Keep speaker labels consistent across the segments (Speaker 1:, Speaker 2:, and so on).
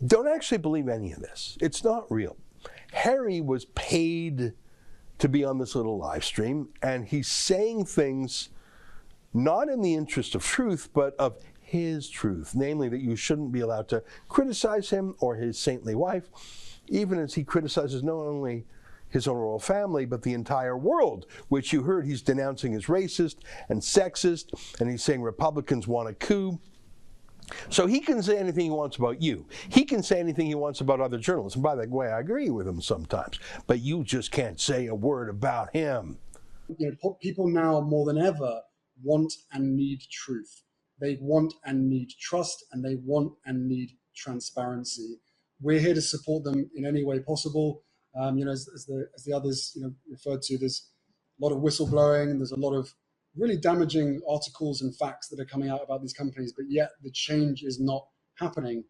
Speaker 1: Don't actually believe any of this. It's not real. Harry was paid to be on this little live stream, and he's saying things not in the interest of truth, but of his truth, namely that you shouldn't be allowed to criticize him or his saintly wife, even as he criticizes not only his own royal family, but the entire world, which you heard he's denouncing as racist and sexist, and he's saying Republicans want a coup. So he can say anything he wants about you. He can say anything he wants about other journalists. And by the way, I agree with him sometimes, but you just can't say a word about him.
Speaker 2: You know, people now more than ever want and need truth. They want and need trust, and they want and need transparency. We're here to support them in any way possible. You know, as the others, you know, referred to, there's a lot of whistleblowing, and there's a lot of really damaging articles and facts that are coming out about these companies, but yet the change is not happening.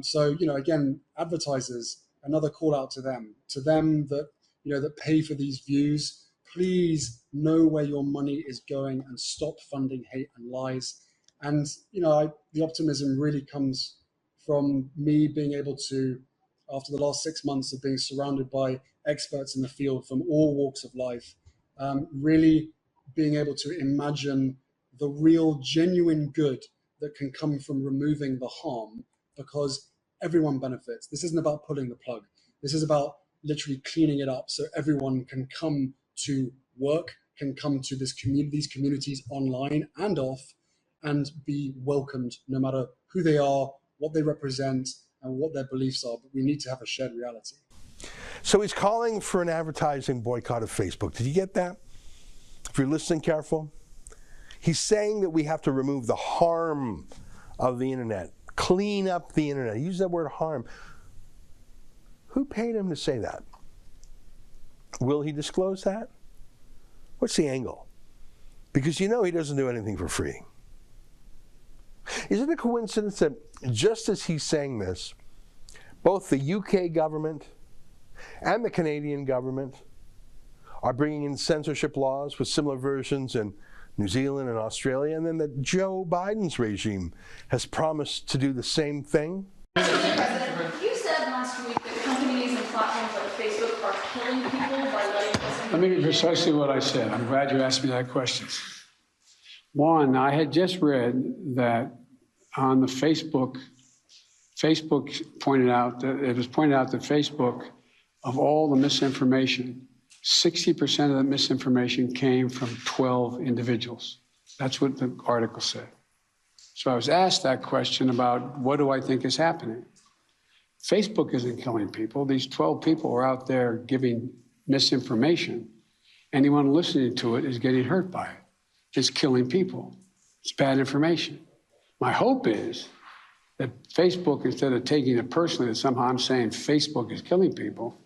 Speaker 2: So, you know, again, advertisers, another call out to them that, you know, that pay for these views, please know where your money is going and stop funding hate and lies. And, you know, the optimism really comes from me being able to, after the last 6 months of being surrounded by experts in the field from all walks of life, really being able to imagine the real genuine good that can come from removing the harm, because everyone benefits. This isn't about pulling the plug. This is about literally cleaning it up so everyone can come to work, can come to these communities online and off, and be welcomed no matter who they are, what they represent, and what their beliefs are. But we need to have a shared reality.
Speaker 1: So he's calling for an advertising boycott of Facebook. Did you get that? If you're listening careful, he's saying that we have to remove the harm of the internet, clean up the internet. He used that word harm. Who paid him to say that? Will he disclose that? What's the angle? Because you know he doesn't do anything for free. Is it a coincidence that just as he's saying this, both the UK government and the Canadian government are bringing in censorship laws with similar versions in New Zealand and Australia, and then that Joe Biden's regime has promised to do the same thing?
Speaker 3: Mr. President, you said last week that companies and platforms like Facebook are killing people by letting us...
Speaker 4: Let me be precisely what I said. I'm glad you asked me that question. One, I had just read that on the Facebook pointed out that it was pointed out that Facebook, of all the misinformation, 60% of the misinformation came from 12 individuals. That's what the article said. So I was asked that question about what do I think is happening? Facebook isn't killing people. These 12 people are out there giving misinformation. Anyone listening to it is getting hurt by it. It's killing people. It's bad information. My hope is that Facebook, instead of taking it personally that somehow I'm saying Facebook is killing people,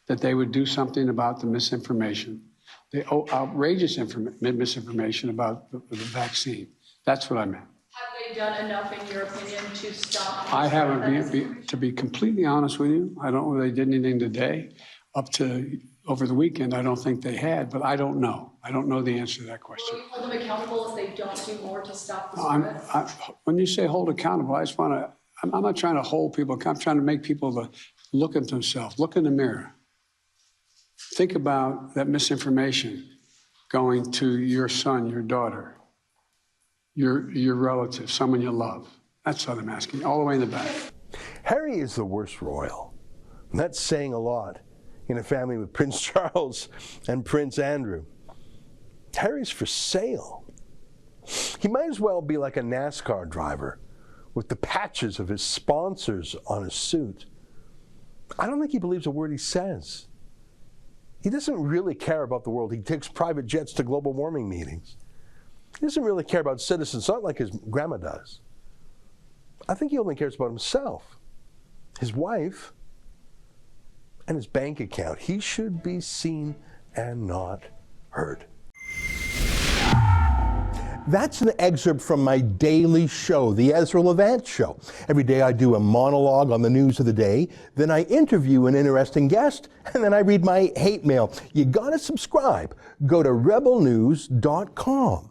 Speaker 4: that they would do something about the misinformation, the outrageous misinformation about the vaccine. That's what I meant.
Speaker 3: Have they done enough, in your opinion, to stop?
Speaker 4: I haven't, to be completely honest with you, I don't know if they did anything today. Up to over the weekend, I don't think they had, but I don't know. I don't know the answer to that question.
Speaker 3: Will you hold them accountable if they don't do more to stop the spread?
Speaker 4: When you say hold accountable, I just want to, I'm not trying to hold people, I'm trying to make people to look at themselves, look in the mirror. Think about that misinformation going to your son, your daughter, your relative, someone you love. That's what I'm asking, all the way in the back.
Speaker 1: Harry is the worst royal. And that's saying a lot in a family with Prince Charles and Prince Andrew. Harry's for sale. He might as well be like a NASCAR driver with the patches of his sponsors on his suit. I don't think he believes a word he says. He doesn't really care about the world. He takes private jets to global warming meetings. He doesn't really care about citizens, not like his grandma does. I think he only cares about himself, his wife, and his bank account. He should be seen and not heard. That's an excerpt from my daily show, the Ezra Levant Show. Every day I do a monologue on the news of the day, then I interview an interesting guest, and then I read my hate mail. You gotta subscribe. Go to rebelnews.com.